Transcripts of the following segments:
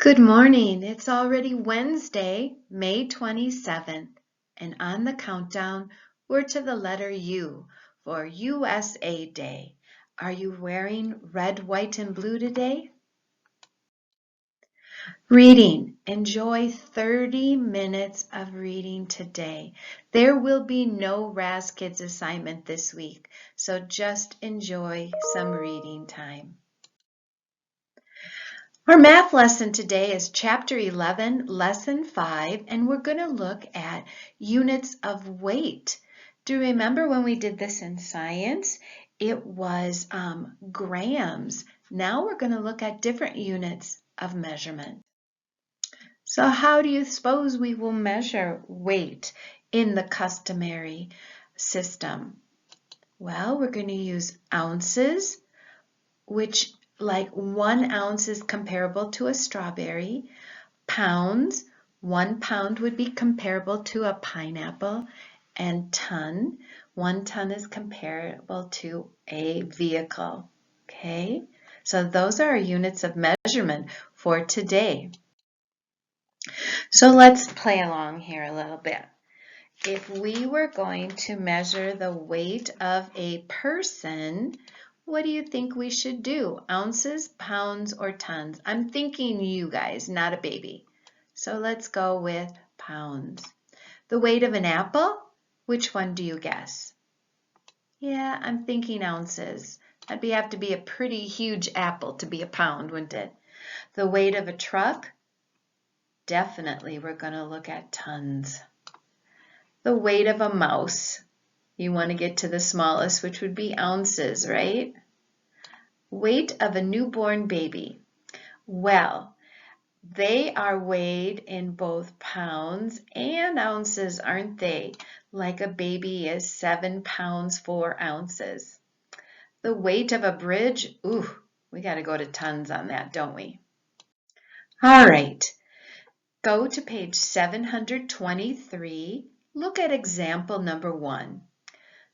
Good morning. It's already Wednesday, May 27th, and on the countdown, we're to the letter U for USA Day. Are you wearing red, white, and blue today? Reading. Enjoy 30 minutes of reading today. There will be no Raz Kids assignment this week, so just enjoy some reading time. Our math lesson today is Chapter 11, Lesson 5, and we're going to look at units of weight. Do you remember when we did this in science? It was grams. Now we're going to look at different units of measurement. So how do you suppose we will measure weight in the customary system? Well, we're going to use ounces, which like 1 ounce is comparable to a strawberry. Pounds, 1 pound would be comparable to a pineapple. And ton, 1 ton is comparable to a vehicle. Okay, so those are our units of measurement for today. So let's play along here a little bit. If we were going to measure the weight of a person, what do you think we should do? Ounces, pounds, or tons? I'm thinking you guys, not a baby. So let's go with pounds. The weight of an apple? Which one do you guess? Yeah, I'm thinking ounces. That'd have to be a pretty huge apple to be a pound, wouldn't it? The weight of a truck? Definitely we're going to look at tons. The weight of a mouse? You want to get to the smallest, which would be ounces, right? Weight of a newborn baby. Well, they are weighed in both pounds and ounces, aren't they? Like a baby is 7 pounds, 4 ounces. The weight of a bridge, ooh, we got to go to tons on that, don't we? All right, go to page 723. Look at example number 1.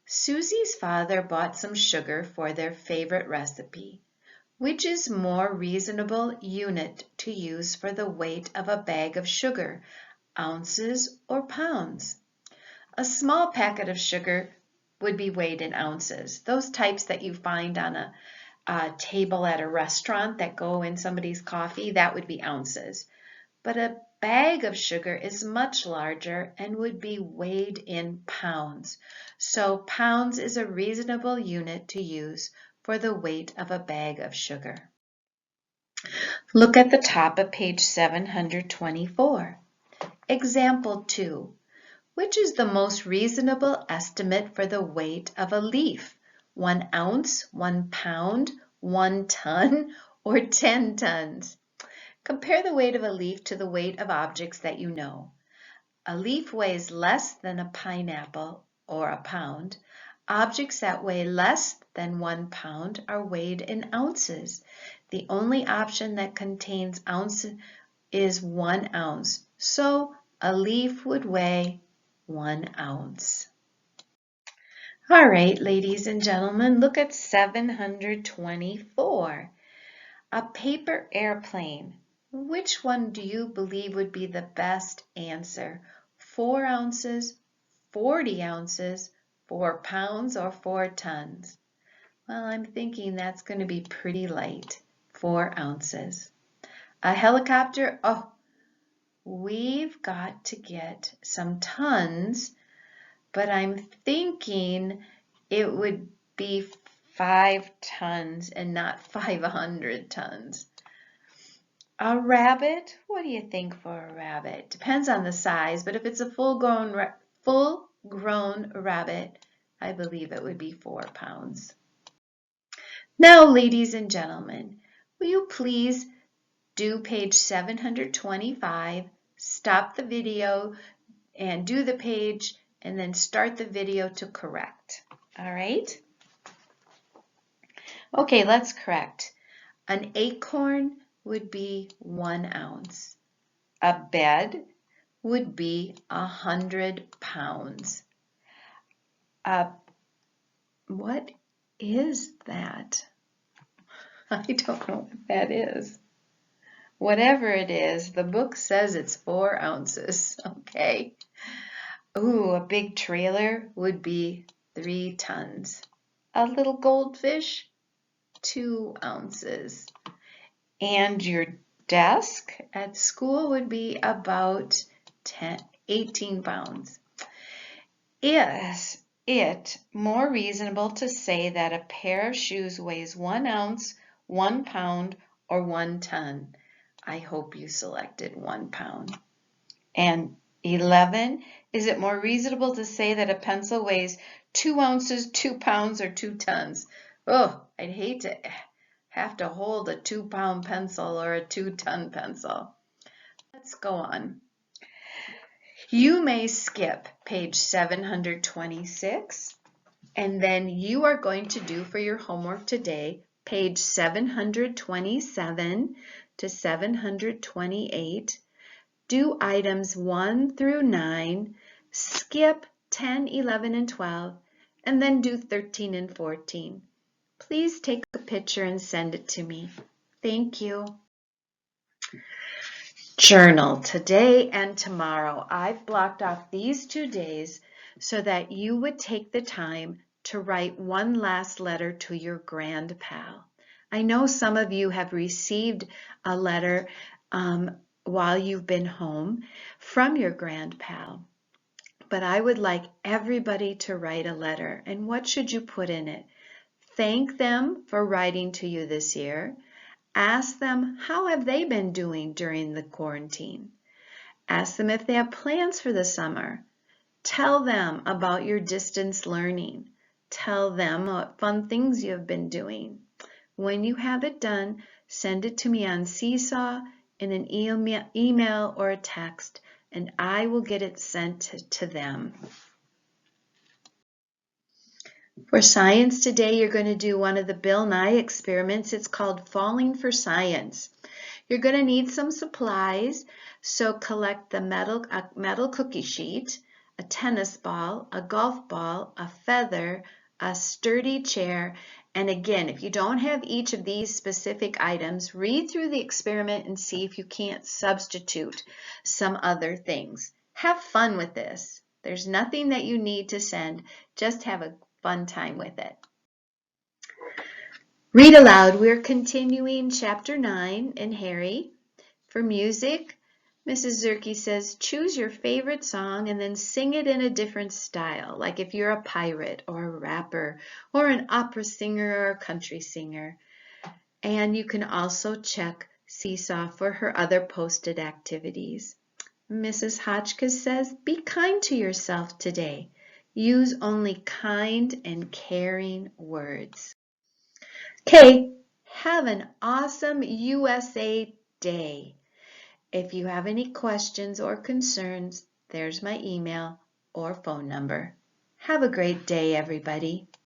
Susie's father bought some sugar for their favorite recipe. Which is more reasonable unit to use for the weight of a bag of sugar, ounces or pounds? A small packet of sugar would be weighed in ounces. Those types that you find on a table at a restaurant that go in somebody's coffee, that would be ounces. But a bag of sugar is much larger and would be weighed in pounds. So pounds is a reasonable unit to use for the weight of a bag of sugar. Look at the top of page 724. Example 2. Which is the most reasonable estimate for the weight of a leaf? 1 ounce, 1 pound, 1 ton, or 10 tons? Compare the weight of a leaf to the weight of objects that you know. A leaf weighs less than a pineapple or a pound. Objects that weigh less than 1 pound are weighed in ounces. The only option that contains ounces is 1 ounce. So a leaf would weigh 1 ounce. All right, ladies and gentlemen, look at 724. A paper airplane. Which one do you believe would be the best answer? 4 ounces, 40 ounces, 4 pounds, or 4 tons? Well, I'm thinking that's going to be pretty light, 4 ounces. A helicopter, oh, we've got to get some tons, but I'm thinking it would be 5 tons and not 500 tons. A rabbit, what do you think for a rabbit? Depends on the size, but if it's a full-grown rabbit, I believe it would be 4 pounds. Now, ladies and gentlemen, will you please do page 725, stop the video and do the page, and then start the video to correct. All right? Okay, let's correct. An acorn would be 1 ounce. A bed would be 100 pounds. What is that? I don't know what that is. Whatever it is, the book says it's 4 ounces, okay? Ooh, a big trailer would be 3 tons. A little goldfish, 2 ounces. And your desk at school would be about 18 pounds. Is it more reasonable to say that a pair of shoes weighs 1 ounce, 1 pound, or 1 ton? I hope you selected 1 pound. And 11, is it more reasonable to say that a pencil weighs 2 ounces, 2 pounds, or 2 tons? Oh, I'd hate to have to hold a 2-pound pencil or a 2-ton pencil. Let's go on. You may skip page 726, and then you are going to do for your homework today page 727 to 728. Do items 1 through 9, skip 10, 11, and 12, and then do 13 and 14. Please take a picture and send it to me. Thank you. Journal today and tomorrow. I've blocked off these 2 days so that you would take the time to write one last letter to your grand pal. I know some of you have received a letter while you've been home from your grand pal, but I would like everybody to write a letter. And what should you put in it? Thank them for writing to you this year. Ask them how have they been doing during the quarantine. Ask them if they have plans for the summer. Tell them about your distance learning. Tell them what fun things you have been doing. When you have it done, send it to me on Seesaw in an email or a text, and I will get it sent to them. For science today, you're going to do one of the Bill Nye experiments. It's called Falling for Science. You're going to need some supplies, so collect the metal cookie sheet, a tennis ball, a golf ball, a feather, a sturdy chair, and again, if you don't have each of these specific items, read through the experiment and see if you can't substitute some other things. Have fun with this. There's nothing that you need to send, just have a fun time with it. Read aloud. We're continuing chapter 9 in Harry. For music, Mrs. Zerke says, choose your favorite song and then sing it in a different style, like if you're a pirate or a rapper or an opera singer or a country singer. And you can also check Seesaw for her other posted activities. Mrs. Hotchkiss says, be kind to yourself today. Use only kind and caring words. Okay, have an awesome USA Day. If you have any questions or concerns, there's my email or phone number. Have a great day, everybody.